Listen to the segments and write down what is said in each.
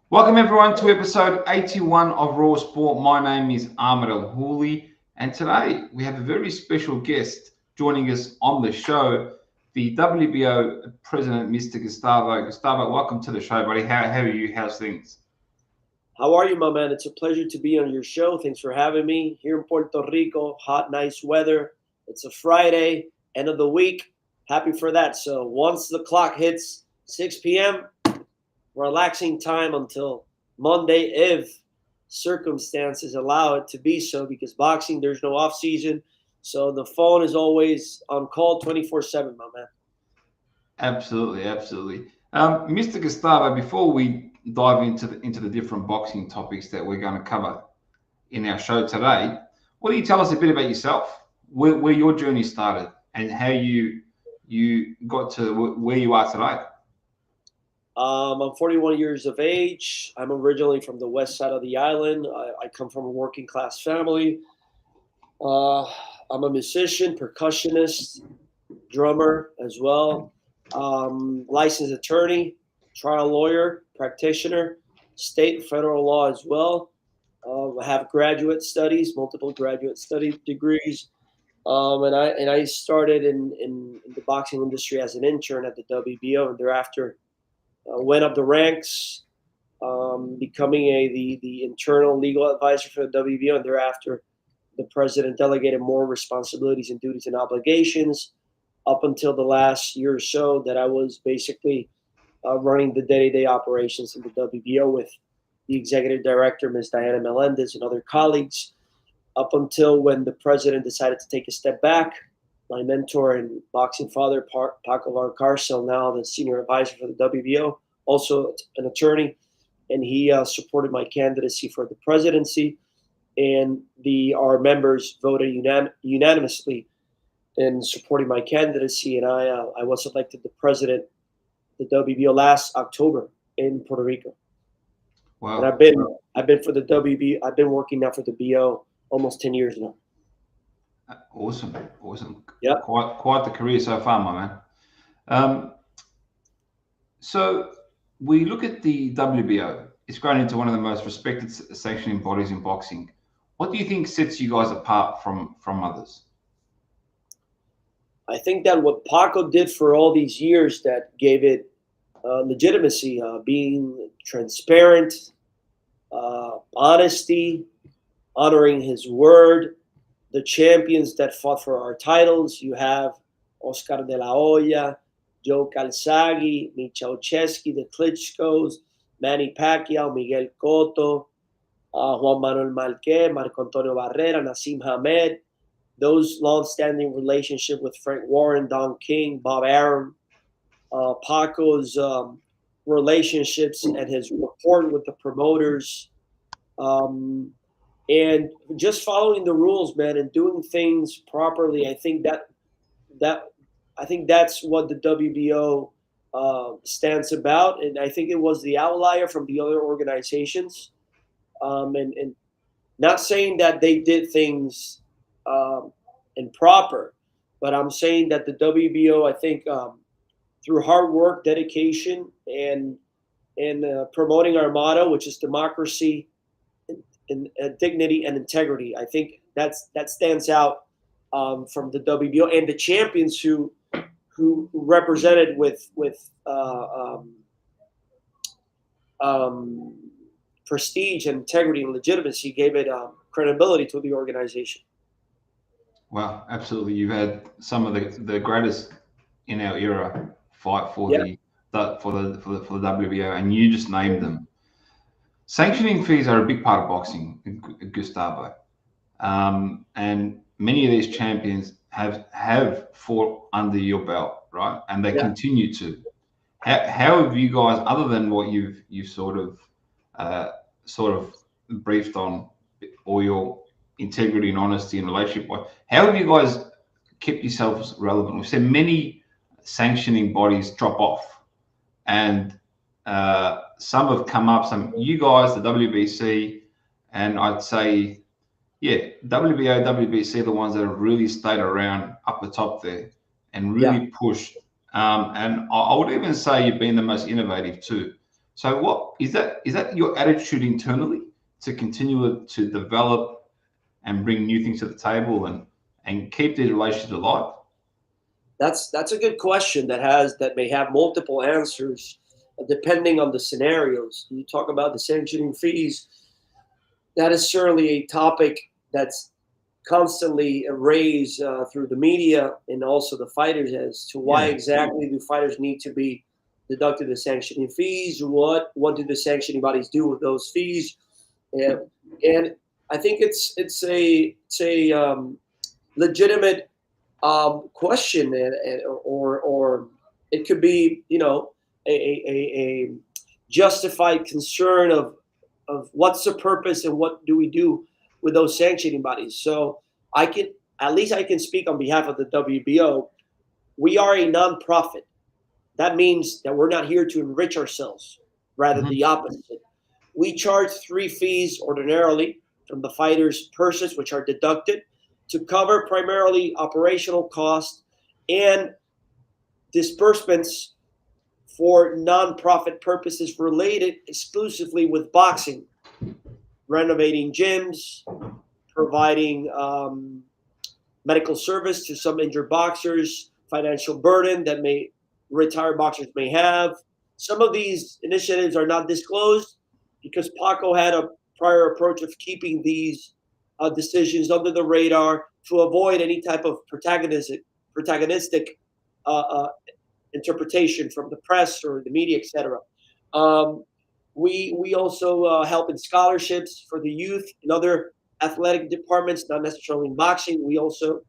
Welcome everyone to episode 81 of Raw Sport. My name is Ahmed El Houli, and today we have a very special guest joining us on the show, the WBO president, Mr. Gustavo. Gustavo, welcome to the show, buddy. How are you? How's things? How are you, my man? It's a pleasure to be on your show. Thanks for having me here in Puerto Rico. Hot, nice weather. It's a Friday, end of the week. Happy for that. So once the clock hits 6 p.m., relaxing time until Monday, if circumstances allow it to be so, because boxing, there's no off season. So the phone is always on call 24/7, my man. Absolutely, absolutely. Mr. Gustavo, before we dive into the different boxing topics that we're going to cover in our show today, why don't you tell us a bit about yourself, where your journey started, and how you got to where you are today? I'm 41 years of age. I'm originally from the west side of the island. I come from a working class family. Uh, I'm a musician, percussionist, drummer as well, licensed attorney, trial lawyer, practitioner, state and federal law as well. I have graduate studies, multiple graduate study degrees, and I started in the boxing industry as an intern at the WBO, and thereafter went up the ranks, becoming the internal legal advisor for the WBO, and thereafter the president delegated more responsibilities and duties and obligations up until the last year or so that I was basically running the day-to-day operations in the WBO with the executive director, Ms. Diana Melendez, and other colleagues, up until when the president decided to take a step back. My mentor and boxing father, Paco Valcarcel, now the senior advisor for the WBO, also an attorney, and he supported my candidacy for the presidency. And our members voted unanimously in supporting my candidacy, and I was elected the president of the WBO last October in Puerto Rico. And Wow. I've been for the WBO. I've been working now for the BO almost 10 years now. Awesome, awesome. Yeah. Quite the career so far, my man. Um, so we look at the WBO. It's grown into one of the most respected sanctioning bodies in boxing. What do you think sets you guys apart from others? I think that what Paco did for all these years that gave it legitimacy, being transparent, honesty, honoring his word. The champions that fought for our titles, you have Oscar de la Hoya, Joe Calzaghe, Michalczewski, the Klitschko's, Manny Pacquiao, Miguel Cotto, Juan Manuel Marquez, Marco Antonio Barrera, Nassim Hamed. Those long-standing relationship with Frank Warren, Don King, Bob Arum, Paco's relationships and his rapport with the promoters, um, and just following the rules, man, and doing things properly. That I think that's what the WBO stands about, and I think it was the outlier from the other organizations. And not saying that they did things um, improper, but I'm saying that the WBO, I think, through hard work, dedication, and promoting our motto, which is democracy, and dignity and integrity. I think that stands out from the WBO and the champions who represented with um, prestige and integrity and legitimacy, gave it credibility to the organization. Wow, absolutely. You've had some of the greatest in our era fight for Yeah, the WBO, and you just named them. Sanctioning fees are a big part of boxing, Gustavo, and many of these champions have fought under your belt, right? And they yeah. continue to. How have you guys, other than what you've uh, sort of briefed on, all your integrity and honesty and relationship, how have you guys kept yourselves relevant? We've seen many sanctioning bodies drop off, and some have come up. Some you guys, the WBC, and I'd say, yeah, WBO, WBC, are the ones that have really stayed around up the top there and Yeah. really pushed. And I would even say you've been the most innovative too. So what is that? Is that your attitude internally to continue to develop and bring new things to the table and keep these relationships alive? That's a good question that may have multiple answers depending on the scenarios. You talk about the sanctioning fees. That is certainly a topic that's constantly raised through the media and also the fighters as to why Yeah. exactly do fighters need to be deducted the sanctioning fees? What do the sanctioning bodies do with those fees? And, and I think it's a legitimate question, or it could be, a justified concern of what's the purpose and what do we do with those sanctioning bodies. So I can speak on behalf of the WBO. We are a nonprofit. That means that we're not here to enrich ourselves, rather Mhm. the opposite. We charge three fees ordinarily from the fighters' purses, which are deducted to cover primarily operational costs and disbursements for nonprofit purposes related exclusively with boxing, renovating gyms, providing medical service to some injured boxers, financial burden that may retired boxers may have. Some of these initiatives are not disclosed because Paco had a prior approach of keeping these decisions under the radar to avoid any type of protagonistic uh, uh, interpretation from the press or the media, etc. Um, we also help in scholarships for the youth in other athletic departments, not necessarily in boxing. We also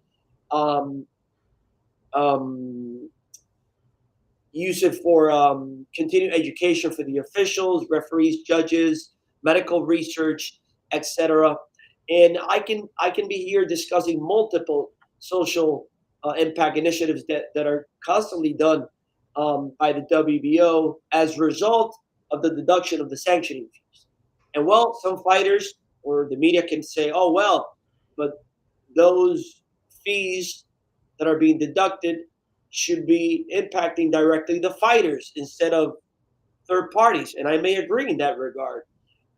um, um, use it for continued education for the officials, referees, judges, medical research, etc. And I can be here discussing multiple social impact initiatives that are constantly done by the WBO as a result of the deduction of the sanctioning fees. And well, some fighters or the media can say, "Oh well, but those fees that are being deducted should be impacting directly the fighters instead of third parties." And I may agree in that regard.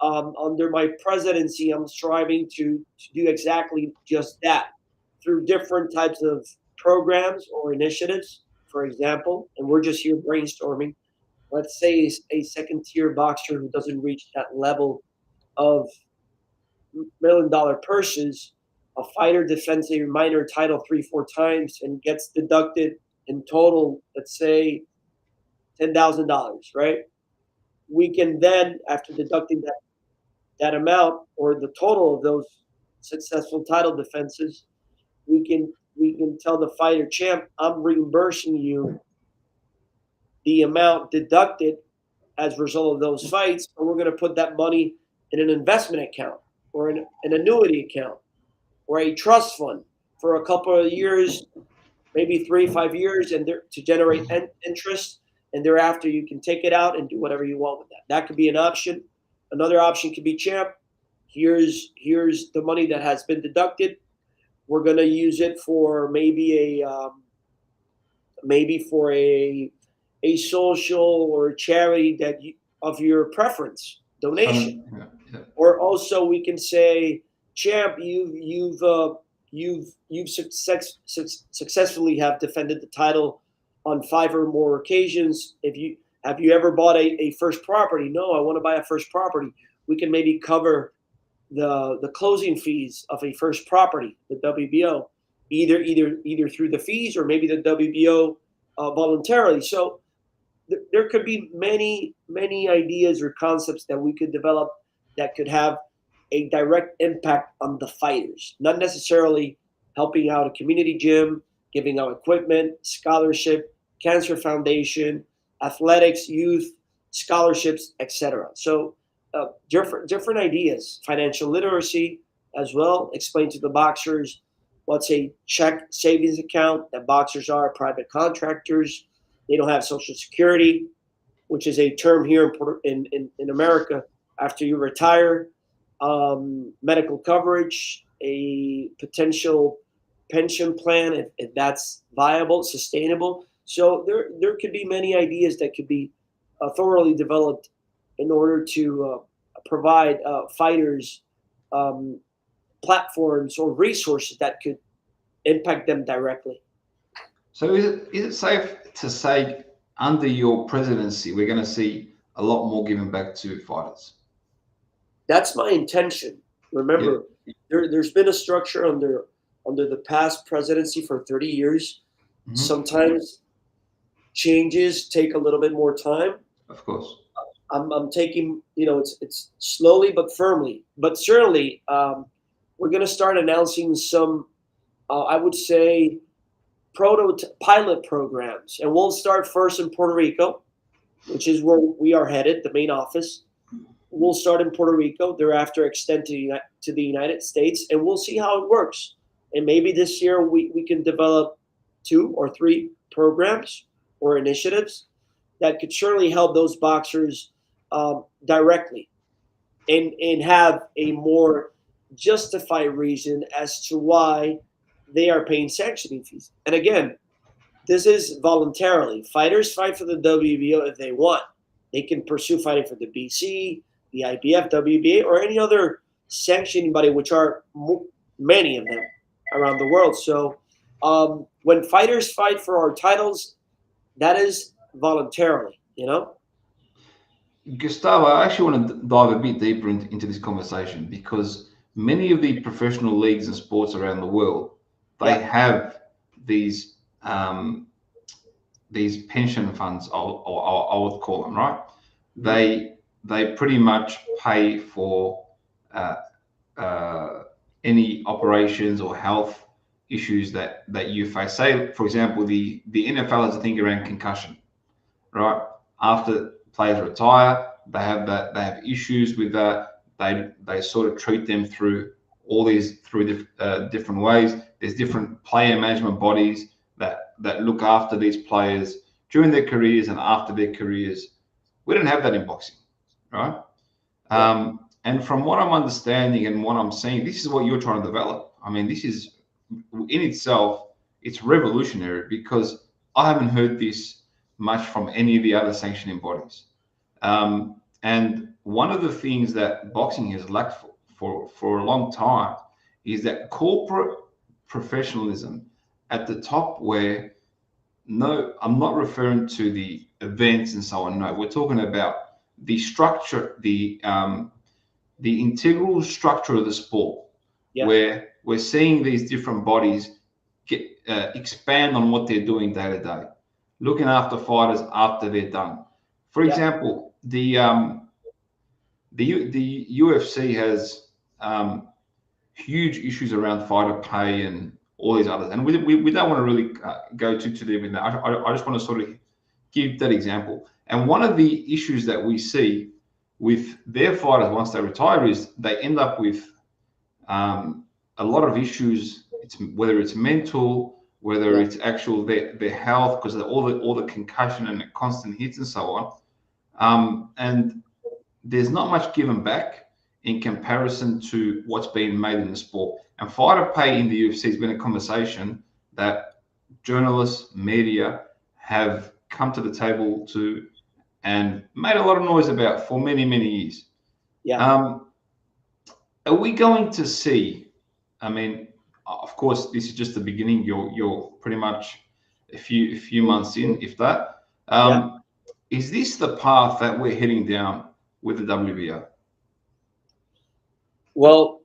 Under my presidency, I'm striving to do exactly just that through different types of programs or initiatives, for example. And we're just here brainstorming. Let's say a second tier boxer who doesn't reach that level of $1 million purses, a fighter defends a minor title 3, 4 times and gets deducted in total, let's say $10,000, right? We can then, after deducting that amount or the total of those successful title defenses, we can tell the fighter, champ, I'm reimbursing you the amount deducted as a result of those fights, and we're going to put that money in an investment account or an annuity account or a trust fund for a couple of years, maybe 3, 5 years, and to generate interest. And thereafter, you can take it out and do whatever you want with that. That could be an option. Another option could be, champ, here's the money that has been deducted. We're going to use it for maybe for a social or charity of your preference donation. So yeah. Or also we can say, champ, you've successfully have defended the title on 5 or more occasions. If you have you ever bought a first property? No, I want to buy a first property. We can maybe cover the closing fees of a first property, the WBO, either through the fees or maybe the WBO voluntarily. So there could be many ideas or concepts that we could develop that could have a direct impact on the fighters, not necessarily helping out a community gym, giving out equipment, scholarship, cancer foundation, athletics, youth scholarships, etc. So different ideas, financial literacy as well. Explain to the boxers what's a check savings account, that boxers are private contractors. They don't have social security, which is a term here in America. After you retire, medical coverage, a potential pension plan, if that's viable, sustainable. So there could be many ideas that could be thoroughly developed in order to provide fighters platforms or resources that could impact them directly. So is it safe to say under your presidency we're going to see a lot more given back to fighters? That's my intention. Yep. Remember, there's been a structure under the past presidency for 30 years. Mm-hmm. Sometimes changes take a little bit more time. Of course. I'm taking, it's slowly but firmly, but certainly we're going to start announcing some, I would say, pilot programs, and we'll start first in Puerto Rico, which is where we are headed, the main office. We'll start in Puerto Rico, thereafter extend to the United States, and we'll see how it works. And maybe this year we can develop 2 or 3 programs or initiatives that could surely help those boxers directly and have a more justified reason as to why they are paying sanctioning fees. And again, this is voluntarily. Fighters fight for the WBO if they want. They can pursue fighting for the BC, the IBF, WBA, or any other sanctioning body, which are many of them around the world. So when fighters fight for our titles, that is voluntarily, Gustavo, I actually want to dive a bit deeper into this conversation because many of the professional leagues and sports around the world, they have these pension funds, I would call them, right? They pretty much pay for any operations or health issues that you face. Say, for example, the NFL has a thing around concussion, right? After players retire, they have issues with that. They sort of treat them through different ways. There's different player management bodies that look after these players during their careers and after their careers. We don't have that in boxing, right? And from what I'm understanding and what I'm seeing, this is what you're trying to develop. I mean, this is in itself, it's revolutionary because I haven't heard this much from any of the other sanctioning bodies. And one of the things that boxing has lacked for a long time is that corporate professionalism at the top where, no, I'm not referring to the events and so on. No, we're talking about the structure, the integral structure of the sport, where we're seeing these different bodies expand on what they're doing day to day, looking after fighters after they're done. For example, the UFC has huge issues around fighter pay and all these others, and we don't want to really go too deep in that. I just want to sort of give that example. And one of the issues that we see with their fighters once they retire is they end up with a lot of issues. Whether it's mental, whether it's actual their health, because of all the concussion and the constant hits and so on. And there's not much given back in comparison to what's being made in the sport. And fighter pay in the UFC has been a conversation that journalists, media have come to the table to and made a lot of noise about for many, many years. Are we going to see, I mean, of course, this is just the beginning. You're pretty much a few months in, if that. Is this the path that we're heading down with the WBO? Well,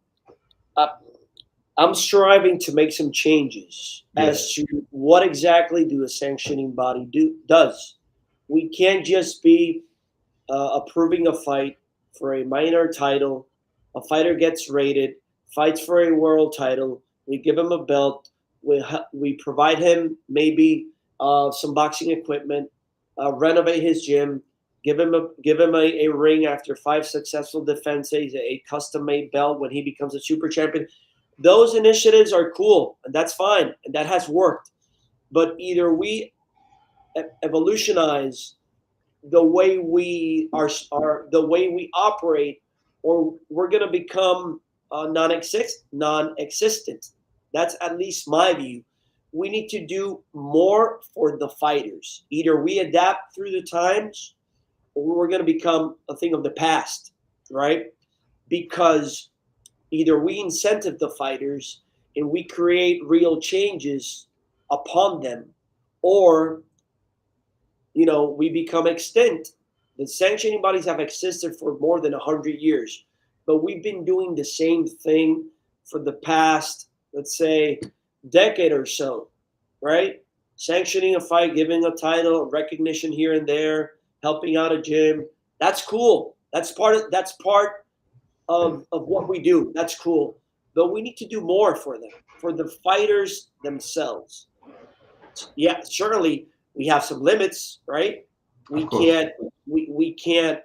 I'm striving to make some changes as to what exactly do a sanctioning body does. We can't just be approving a fight for a minor title. A fighter gets rated, fights for a world title. We give him a belt. We provide him maybe some boxing equipment, renovate his gym, give him a ring after 5 successful defenses, a custom-made belt when he becomes a super champion. Those initiatives are cool, and that's fine, and that has worked. But either we evolutionize the way we are the way we operate, or we're going to become non-existent. That's at least my view. We need to do more for the fighters. Either we adapt through the times, we're going to become a thing of the past, right? Because either we incentive the fighters and we create real changes upon them, or we become extinct. The sanctioning bodies have existed for more than 100 years, but we've been doing the same thing for the past, let's say, decade or so, right? Sanctioning a fight, giving a title, recognition here and there, helping out a gym. That's cool. That's part of what we do. That's cool. But we need to do more for them, for the fighters themselves. Yeah, certainly we have some limits, right? Of We course. can't we can't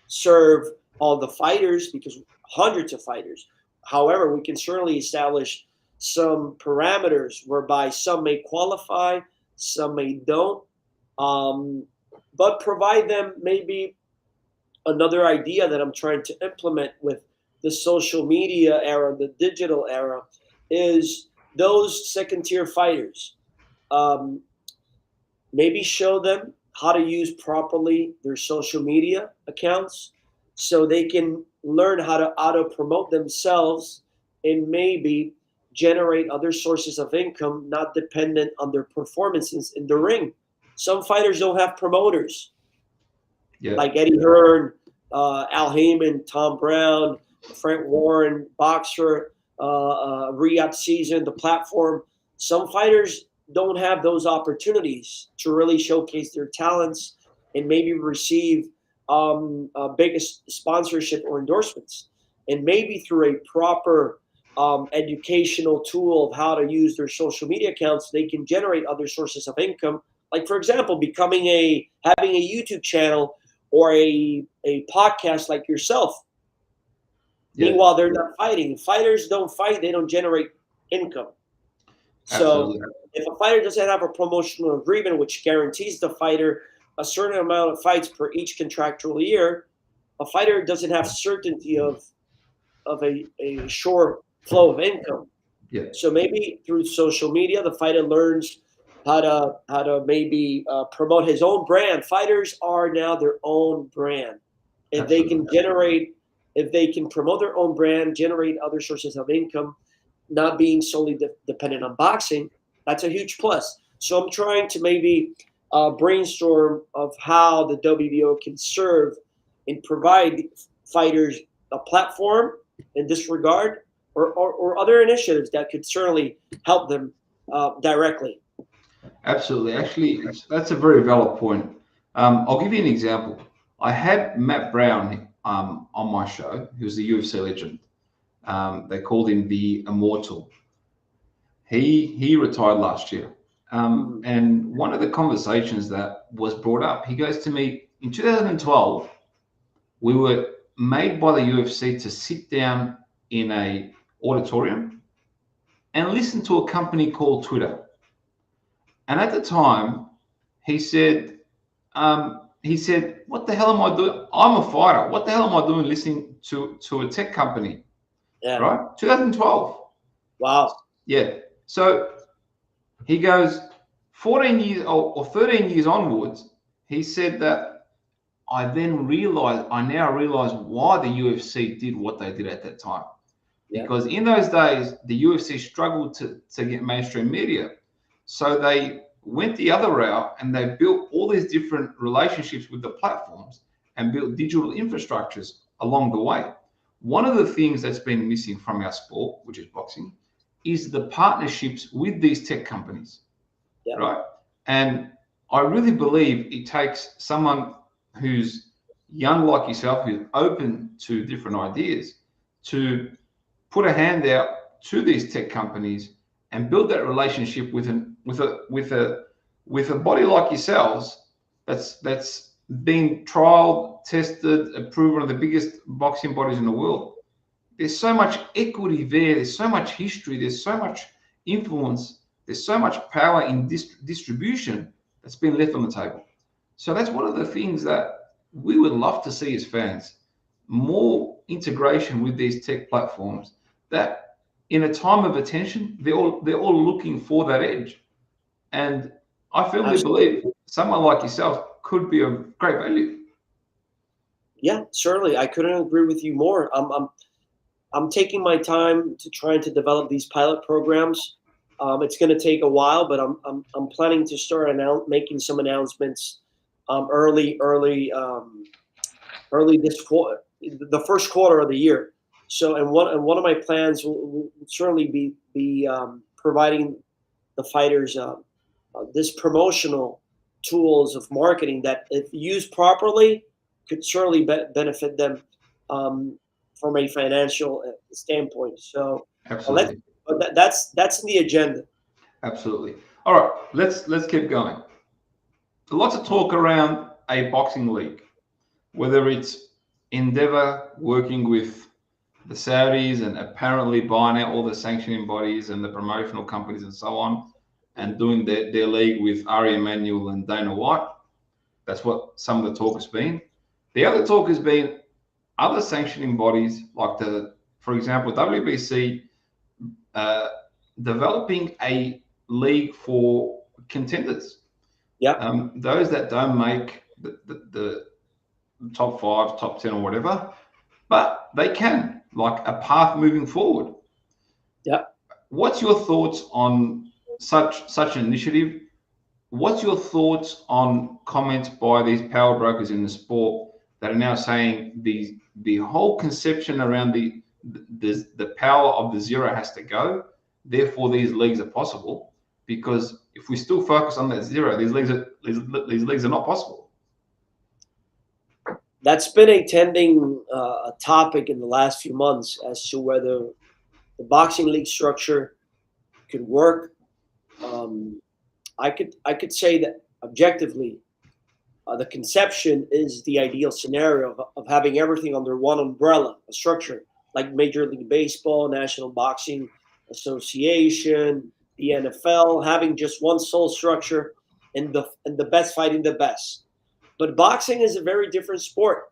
serve all the fighters because hundreds of fighters. However, we can certainly establish some parameters whereby some may qualify, some may don't, um, but provide them maybe another idea that I'm trying to implement with the social media era, the digital era, is those second tier fighters. Um, Maybe show them how to use properly their social media accounts so they can learn how to auto promote themselves and maybe generate other sources of income not dependent on their performances in the ring. Some fighters don't have promoters Yeah. like Eddie Hearn, Al Heyman, Tom Brown, Frank Warren, Boxer, Riyadh Season, the platform. Some fighters don't have those opportunities to really showcase their talents and maybe receive biggest sponsorship or endorsements. And maybe through a proper educational tool of how to use their social media accounts, they can generate other sources of income. Like, for example, having a YouTube channel or a podcast like yourself. Yeah. Meanwhile, they're not fighting. Fighters don't fight, they don't generate income. So Absolutely. if a fighter doesn't have a promotional agreement which guarantees the fighter a certain amount of fights per each contractual year, a fighter doesn't have certainty of a sure flow of income. Yeah. So maybe through social media, the fighter learns how to maybe promote his own brand. Fighters are now their own brand. If they Absolutely. can generate, if they can promote their own brand, generate other sources of income, not being solely dependent on boxing, that's a huge plus. So I'm trying to maybe brainstorm of how the WBO can serve and provide fighters a platform in this regard, or other initiatives that could certainly help them directly. Absolutely. Actually, that's a very valid point. I'll give you an example. I had Matt Brown on my show. He was a UFC legend. They called him the Immortal. He retired last year. Mhm. And one of the conversations that was brought up, he goes to me in 2012. We were made by the UFC to sit down in a auditorium and listen to a company called Twitter. And at the time, he said, "What the hell am I doing? I'm a fighter. What the hell am I doing listening to a tech company?" Yeah. Right? 2012. Wow. Yeah. So he goes, 14 years or 13 years onwards, he said that I now realize why the UFC did what they did at that time. Yeah. Because in those days, the UFC struggled to get mainstream media. So they went the other route and they built all these different relationships with the platforms and built digital infrastructures along the way. One of the things that's been missing from our sport, which is boxing, is the partnerships with these tech companies, Yeah. right? And I really believe it takes someone who's young like yourself, who's open to different ideas, to put a hand out to these tech companies and build that relationship with a body like yourselves that's been trialed, tested, approved, one of the biggest boxing bodies in the world. There's so much equity there. There's so much history. There's so much influence. There's so much power in distribution that's been left on the table. So that's one of the things that we would love to see as fans, more integration with these tech platforms that in a time of attention, they're all looking for that edge. And I firmly Absolutely. believe someone like yourself, could be of great value. Yeah, certainly. I couldn't agree with you more. I'm taking my time to trying to develop these pilot programs. It's going to take a while, but I'm planning to start making some announcements early this quarter, the first quarter of the year. So, and one of my plans will certainly be providing the fighters this promotional tools of marketing that, if used properly, could certainly benefit them from a financial standpoint. So let's Absolutely. that's in the agenda. Absolutely. All right, let's keep going. Lots of talk around a boxing league, whether it's Endeavor working with the Saudis and apparently buying out all the sanctioning bodies and the promotional companies and so on, and doing their league with Ari Emanuel and Dana White. That's what some of the talk has been. The other talk has been other sanctioning bodies, like for example, WBC, uh, developing a league for contenders. Yeah, Those that don't make the top 5, top 10, or whatever, but they can, like a path moving forward. yeah. What's your thoughts on such an initiative? What's your thoughts on comments by these power brokers in the sport that are now saying the whole conception around the power of the zero has to go, therefore these leagues are possible? Because if we still focus on that zero, these leagues are not possible. That's been a topic in the last few months as to whether the boxing league structure could work. Um, I could say that objectively, the conception is the ideal scenario of having everything under one umbrella, a structure like Major League Baseball, National Boxing Association, the NFL, having just one sole structure, and the best fighting the best. But boxing is a very different sport.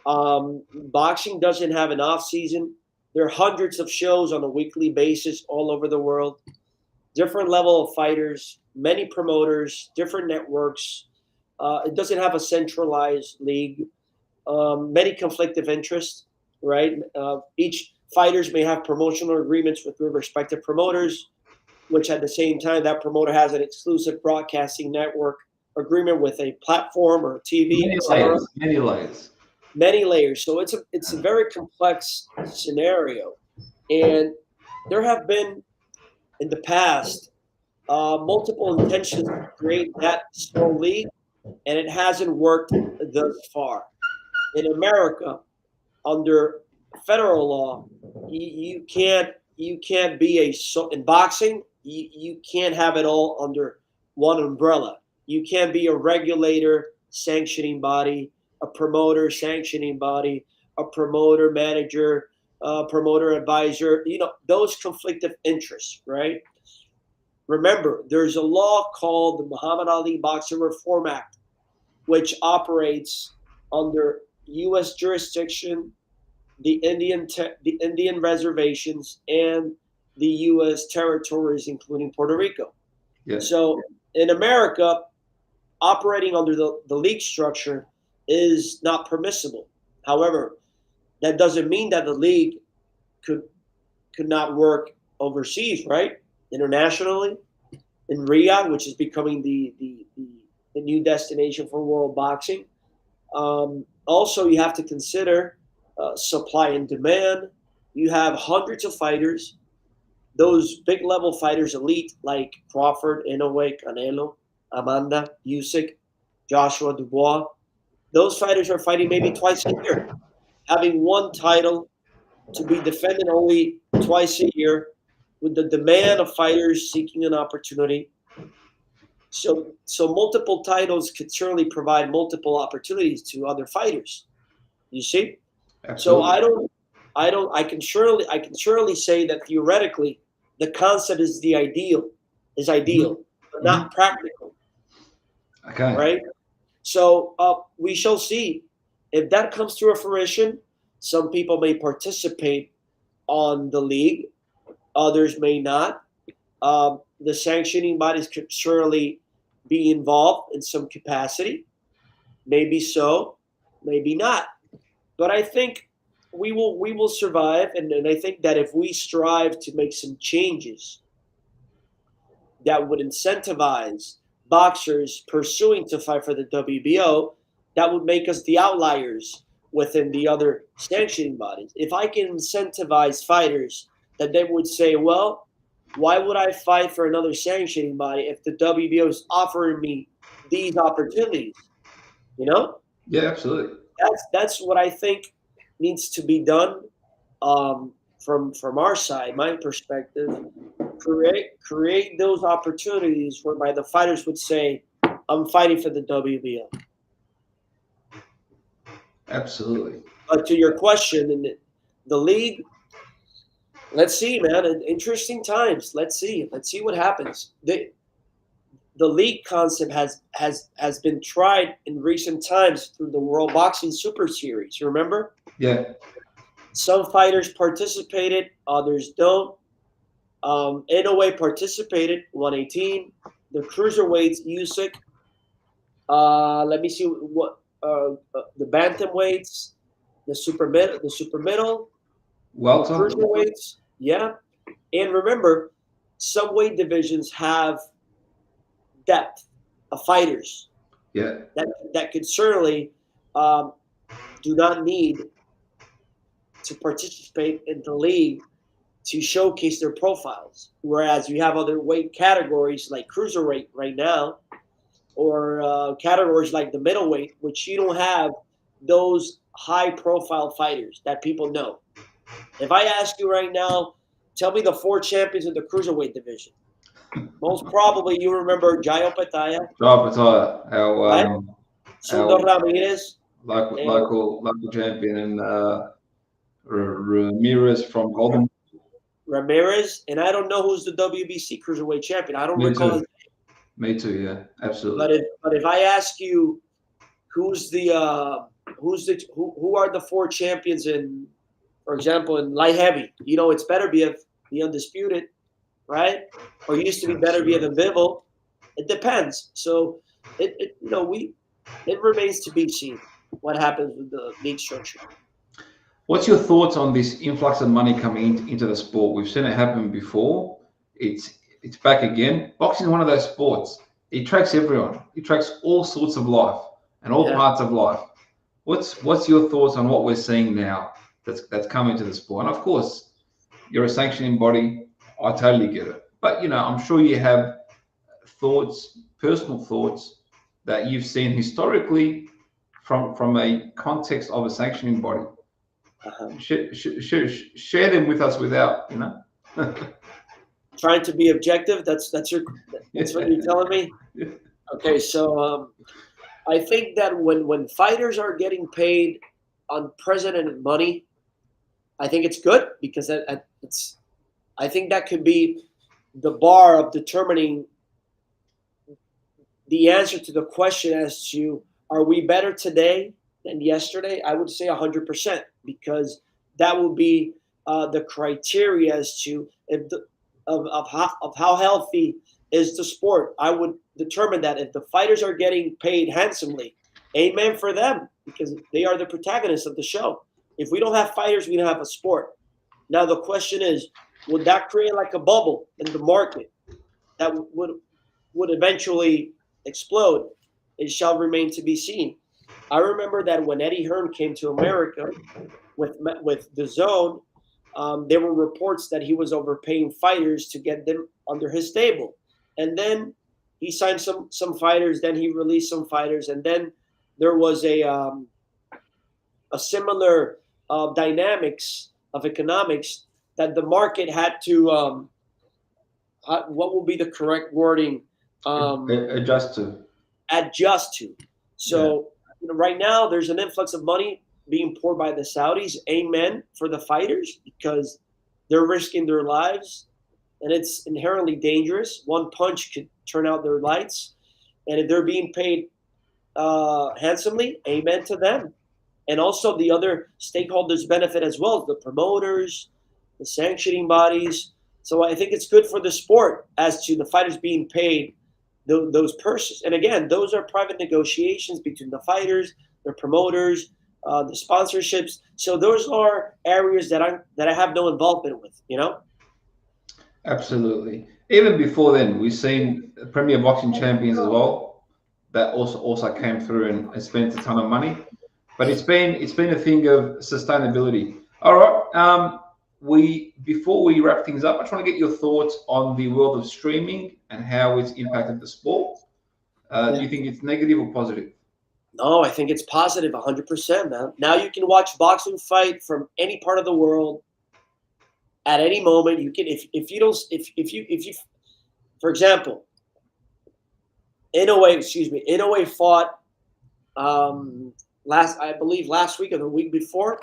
Boxing doesn't have an off season. There are hundreds of shows on a weekly basis all over the world, different level of fighters, many promoters, different networks. It doesn't have a centralized league. Many conflict of interest, right? Each fighters may have promotional agreements with their respective promoters, which at the same time that promoter has an exclusive broadcasting network agreement with a platform or TV, Many etc. layers, many layers. Many layers. So it's a very complex scenario, and there have been in the past multiple intentions to create that small league, and it hasn't worked thus far. In America, under federal law, you can't be in boxing. You can't have it all under one umbrella. You can't be a regulator sanctioning body, a promoter sanctioning body, a promoter manager, promoter advisor. Those conflict of interest, right? Remember, there's a law called the Muhammad Ali Boxing Reform Act, which operates under U.S. jurisdiction, the Indian reservations, and the U.S. territories, including Puerto Rico. Yes. So in America, operating under the league structure is not permissible. However, that doesn't mean that the league could could not work overseas, right? Internationally, in Riyadh, which is becoming the new destination for world boxing. Also, you have to consider supply and demand. You have hundreds of fighters, those big level fighters, elite like Crawford, Inoue, Canelo, Amanda, Usyk, Joshua Dubois. Those fighters are fighting maybe twice a year, having one title to be defended only twice a year, with the demand of fighters seeking an opportunity. So multiple titles could certainly provide multiple opportunities to other fighters. You see? So Absolutely. I can surely say that theoretically the concept is Mhm. ideal, but Mhm. not practical, Okay. right? So we shall see if that comes to a fruition. Some people may participate on the league, others may not. The sanctioning bodies could surely be involved in some capacity. Maybe so, maybe not. But I think we will survive, and I think that if we strive to make some changes that would incentivize boxers pursuing to fight for the WBO, that would make us the outliers within the other sanctioning bodies. If I can incentivize fighters that they would say, well, why would I fight for another sanctioning body if the WBO is offering me these opportunities? You know, Yeah, absolutely. that's what I think needs to be done, from our side, my perspective. Create those opportunities whereby the fighters would say, "I'm fighting for the WBO." Absolutely. But to your question, in the league, let's see, man. Interesting times. Let's see what happens. The league concept has been tried in recent times through the World Boxing Super Series. You remember? Yeah. Some fighters participated, others don't. Inoue participated, 118. The cruiserweights, Usyk. Let me see what the bantamweights, the super middle, the Welter. cruiserweights. Yeah, and remember, some weight divisions have depth of fighters Yeah. that could certainly, um, do not need to participate in the league to showcase their profiles. Whereas you have other weight categories like cruiserweight right now, or categories like the middleweight, which you don't have those high profile fighters that people know. If I ask you right now, tell me the four champions in the cruiserweight division. Most probably you remember Jayo Petaya, Drive Pataya, our right? Sundar our Ramirez, and local champion, and Ramirez from Golden. Ramirez, and I don't know who's the WBC cruiserweight champion. I don't Me recall his. too. Me too. Yeah, But absolutely. if I ask you who's the who are the four champions in, for example, in light heavy, it's better be the undisputed, right? Or used to be better be Absolutely. the Vivo. It depends. So it remains to be seen what happens with the league structure. What's your thoughts on this influx of money coming into the sport? We've seen it happen before. It's back again. Boxing is one of those sports. It attracts everyone. It attracts all sorts of life and all Yeah. parts of life. What's your thoughts on what we're seeing now that's coming to the sport? And of course, you're a sanctioning body. I totally get it. But I'm sure you have thoughts, personal thoughts that you've seen historically from a context of a sanctioning body. Uh-huh. Share them with us without. Trying to be objective. That's what you're telling me. Okay, so I think that when fighters are getting paid unprecedented money, I think it's good because it's. I think that could be the bar of determining the answer to the question as to, are we better today than yesterday? I would say 100%, because that will be the criteria as to if of how healthy is the sport. I would determine that if the fighters are getting paid handsomely, amen for them, because they are the protagonists of the show. If we don't have fighters, we don't have a sport. Now the question is, would that create like a bubble in the market that would eventually explode? It shall remain to be seen. I remember that when Eddie Hearn came to America with the Zone, there were reports that he was overpaying fighters to get them under his stable, and then he signed some fighters. Then he released some fighters, and then there was a similar dynamics of economics that the market had to, what will be the correct wording, Adjust to. adjust to. Yeah. So right now there's an influx of money being poured by the Saudis. Amen for the fighters, because they're risking their lives, and it's inherently dangerous. One punch could turn out their lights, and if they're being paid handsomely, amen to them. And also the other stakeholders benefit as well, the promoters, the sanctioning bodies. So I think it's good for the sport as to the fighters being paid those purses. And again, those are private negotiations between the fighters, the promoters, the sponsorships. So those are areas that I have no involvement with. You know. Absolutely. Even before then, we've seen Premier Boxing champions as well that also came through and spent a ton of money. But it's been a thing of sustainability. All right. We before we wrap things up, I just want to get your thoughts on the world of streaming and how it's impacted the sport. Do you think it's negative or positive? No, I think it's positive, 100%, man. Now you can watch boxing fight from any part of the world at any moment. You can, if you don't, if you, for example, Inoue fought I believe last week or the week before.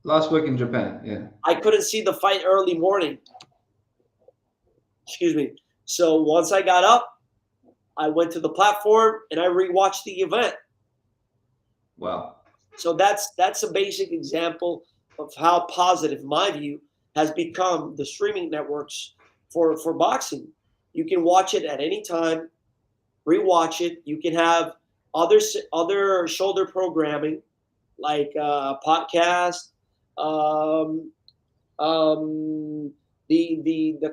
Last week in Japan, yeah. I couldn't see the fight early morning. Excuse me. So once I got up, I went to the platform and I rewatched the event. Wow. So that's a basic example of how positive, in my view, has become the streaming networks for boxing. You can watch it at any time, rewatch it. You can have other shoulder programming like podcast, the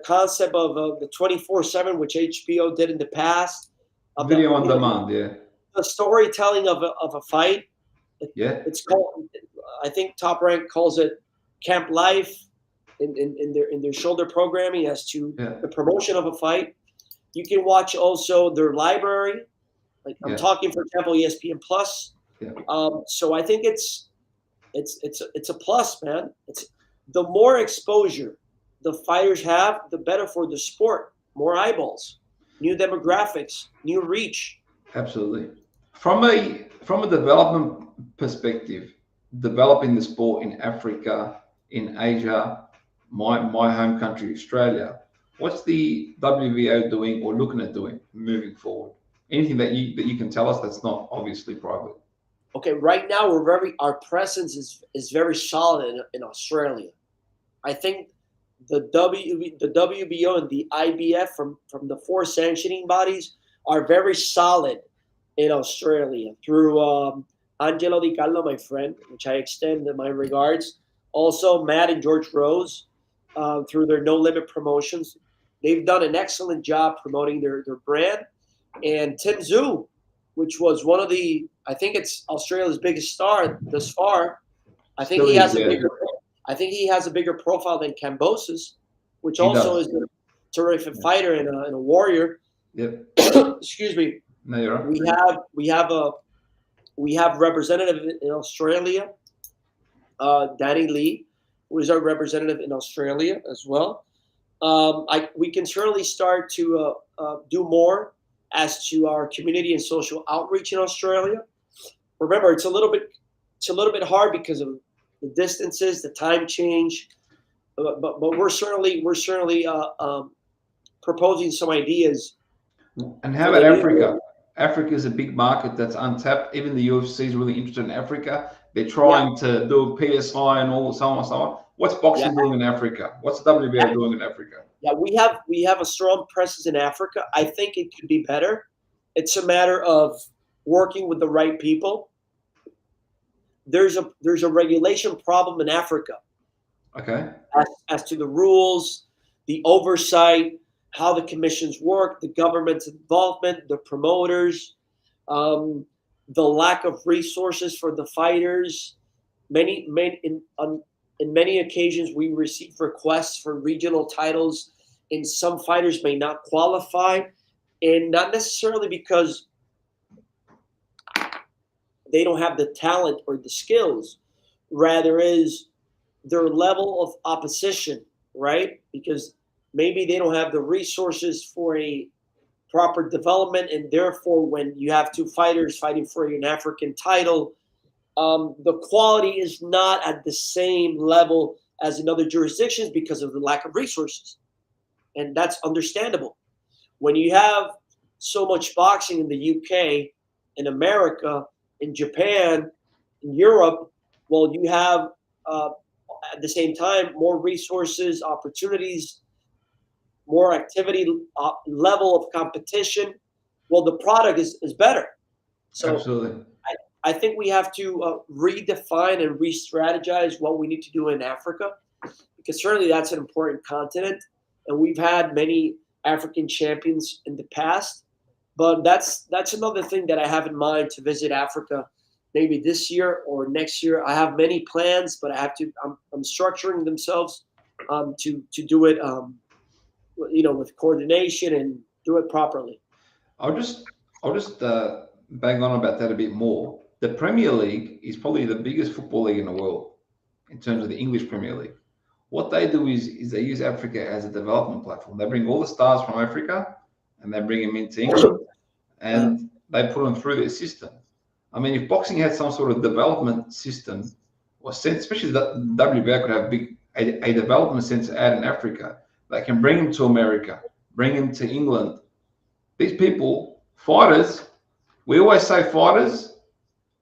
concept of the 24/7, which HBO did in the past, of Video on demand, yeah. the storytelling of a fight. Yeah. It's called, I think Top Rank calls it Camp Life in their shoulder programming as to the promotion of a fight. You can watch also their library. Like I'm talking, for example, ESPN Plus. Yeah. So I think it's a plus, man. It's the more exposure the fighters have, the better for the sport. More eyeballs, new demographics, new reach. Absolutely. From a development perspective, developing the sport in Africa, in Asia, my home country, Australia, what's the WBO doing or looking at doing moving forward? Anything that you can tell us that's not obviously private? Okay, right now our presence is very solid in Australia. I think the WBO and the IBF from the four sanctioning bodies are very solid in Australia through Angelo Di Carlo, my friend, which I extend my regards. Also, Matt and George Rose through their No Limit Promotions. They've done an excellent job promoting their brand. And Tim Zhu, which was one of I think it's Australia's biggest star thus far. I think he has a bigger profile than Kambosos, which also is a terrific fighter and a warrior. Yep. Excuse me. No, you're right. We have representative in Australia, Danny Lee, who is our representative in Australia as well. We can certainly start to do more as to our community and social outreach in Australia. Remember, it's a little bit hard because of the distances, the time change, but we're certainly proposing some ideas. And how about Africa? Africa is a big market that's untapped. Even the UFC is really interested in Africa. They're trying to do a PSI and all so on. What's boxing doing in Africa? What's the WBO doing in Africa? Yeah, we have a strong presence in Africa. I think it could be better. It's a matter of working with the right people. There's a regulation problem in Africa. Okay. As to the rules, the oversight, how the commissions work, the government's involvement, the promoters, the lack of resources for the fighters. In many occasions, we receive requests for regional titles, and some fighters may not qualify, and not necessarily because they don't have the talent or the skills, rather is their level of opposition, right? Because maybe they don't have the resources for a proper development, and therefore when you have two fighters fighting for an African title, the quality is not at the same level as in other jurisdictions because of the lack of resources. And that's understandable. When you have so much boxing in the UK, in America, in Japan, in Europe, well, you have at the same time more resources, opportunities, more activity, level of competition. well, the product is better. So Absolutely. I think we have to redefine and re-strategize what we need to do in Africa, because certainly that's an important continent, and we've had many African champions in the past. But that's another thing that I have in mind to visit Africa, maybe this year or next year. I have many plans, but I have to. I'm structuring themselves to do it, with coordination and do it properly. I'll just bang on about that a bit more. The Premier League is probably the biggest football league in the world in terms of the English Premier League. What they do is they use Africa as a development platform. They bring all the stars from Africa and they bring them into England Yeah. and they put them through their system. I mean, if boxing had some sort of development system or sense, especially the WBO could have a development center out in Africa, they can bring them to America, bring them to England. These people, fighters, we always say fighters,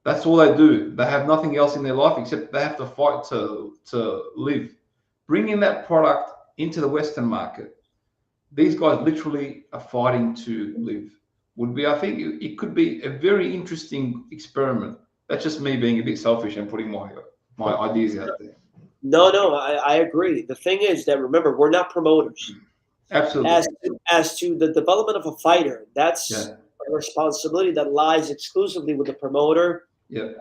that's all they do. They have nothing else in their life except they have to fight to live. Bringing that product into the Western market, these guys literally are fighting to live. Would be, I think, it could be a very interesting experiment. That's just me being a bit selfish and putting my ideas out there. No, no, I agree. The thing is that, remember, we're not promoters. Absolutely. As to the development of a fighter, that's Yeah. a responsibility that lies exclusively with the promoter, Yeah.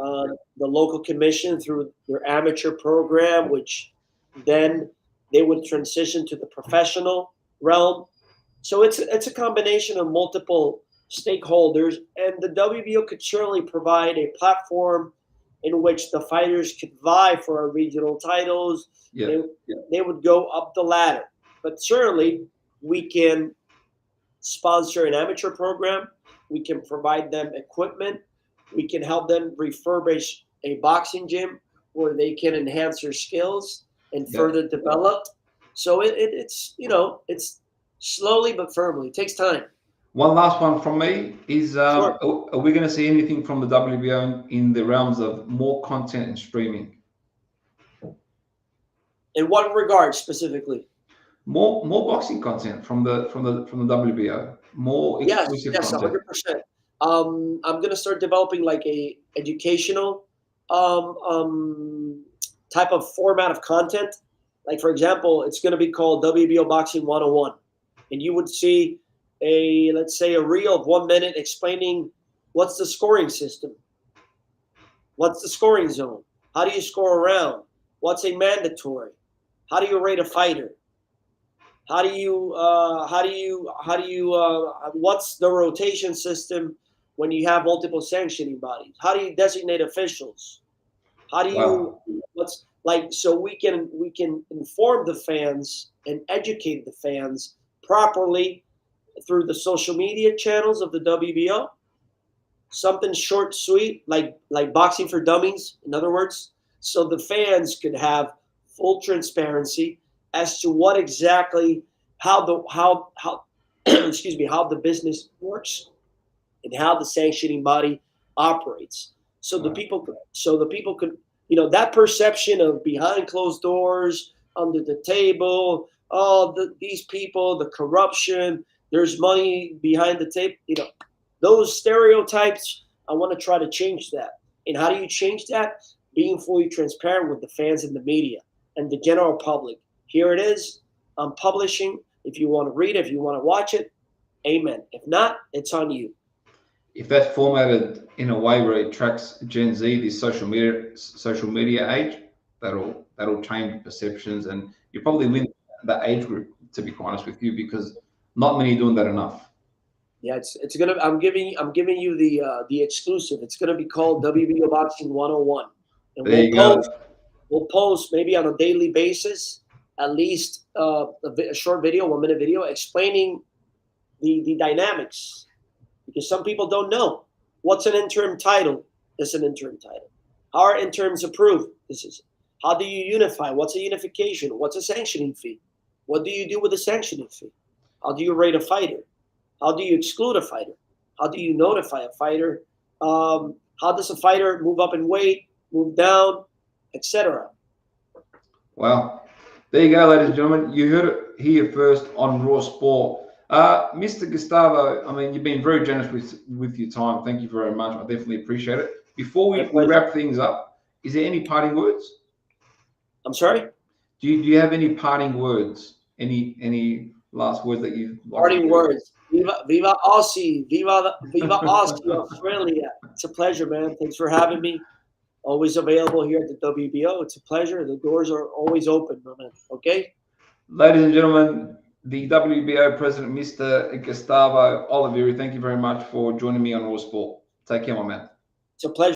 the local commission through their amateur program, which then they would transition to the professional realm. So it's a combination of multiple stakeholders, and the WBO could certainly provide a platform in which the fighters could vie for our regional titles. Yeah. They, they would go up the ladder, but certainly we can sponsor an amateur program. We can provide them equipment. We can help them refurbish a boxing gym where they can enhance their skills and Yeah. further develop. So it's slowly but firmly. It takes time. One last one from me is: Sure. are we going to see anything from the WBO in the realms of more content and streaming? In what regard specifically? More boxing content from the WBO, more Yes, exclusive yes, content. 100%. I'm gonna start developing like a educational type of format of content. Like for example, it's gonna be called WBO Boxing 101, and you would see let's say a reel of 1 minute explaining what's the scoring system, what's the scoring zone, how do you score around, what's a mandatory, how do you rate a fighter, what's the rotation system when you have multiple sanctioning bodies? How do you designate officials? How do you Wow. what's like so we can inform the fans and educate the fans properly through the social media channels of the WBO. Something short, sweet, like boxing for dummies, in other words, so the fans could have full transparency as to what exactly how excuse me, how the business works and how the sanctioning body operates. Wow. So the people could, that perception of behind closed doors, under the table, these people, the corruption, there's money behind the table, those stereotypes. I want to try to change that. And how do you change that? Being fully transparent with the fans and the media and the general public. Here it is. I'm publishing. If you want to read it, if you want to watch it, amen. If not, it's on you. If that's formatted in a way where it tracks Gen Z, this social media age, that'll change perceptions, and you probably win that age group. To be quite honest with you, because not many are doing that enough. Yeah, it's gonna. I'm giving you the exclusive. It's gonna be called WBO Boxing 101, and There you go. we'll post maybe on a daily basis at least a short video, 1 minute video explaining the dynamics, because some people don't know what's an interim title. This is an interim title. How are interims approved? This is how do you unify? What's a unification? What's a sanctioning fee? What do you do with a sanctioning fee? How do you rate a fighter? How do you exclude a fighter? How do you notify a fighter? How does a fighter move up in weight, move down, etc.? Wow. There you go, ladies and gentlemen. You heard it here first on Raw Sport. Mr. Gustavo, I mean, you've been very generous with your time. Thank you very much. I definitely appreciate it. Before My we pleasure. wrap things up, is there any parting words? I'm sorry? Do you have any parting words? Any last words that you'd like to Parting do? words. Viva Aussie. Viva Aussie, Australia. It's a pleasure, man. Thanks for having me. Always available here at the WBO. It's a pleasure. The doors are always open, my man. Okay? Ladies and gentlemen, the WBO president, Mr. Gustavo Oliveira, thank you very much for joining me on Raw Sport. Take care, my man. It's a pleasure.